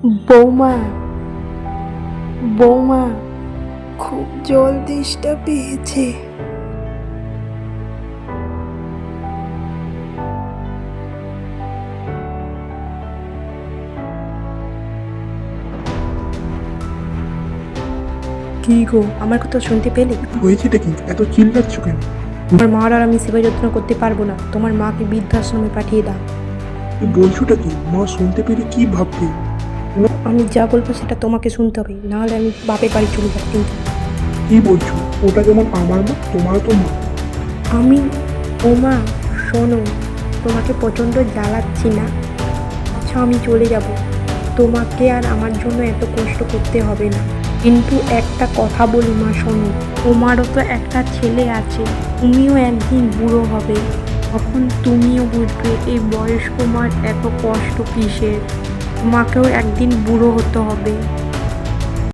বৌমা, বৌমা, খুব জল তেষ্টা পেয়েছে। কি গো, আমার কথা শুনতে পেলে? হয়েছেটা কি? এত চিল্লাচ্ছ কেন? তোমার মার আর আমি সেবা যত্ন করতে পারবো না, তোমার মাকে বৃদ্ধাশ্রমে পাঠিয়ে দাও। তুমি বলছোটা কি? মা শুনতে পেলে কি ভাববে? আমি যা বলবো সেটা তোমাকে শুনতে হবে, নাহলে আমি বাপের বাড়ি চলে যাব। কিন্তু কি বলছো? ওটা যেমন আমার মা, তোমারও তো মা। আমি, ও মা, শোনো, তোমাকে প্রচণ্ড জ্বালাচ্ছি না? আচ্ছা, আমি চলে যাব, তোমাকে আর আমার জন্য এত কষ্ট করতে হবে না। কিন্তু একটা কথা বলি মা, শোনো, তোমারও তো একটা ছেলে আছে, তুমিও একদিন বুড়ো হবে, তখন তুমিও বুঝবে এই বয়স্ক মার এত কষ্ট কিসের। তোমাকেও একদিন বুড়ো হতে হবে।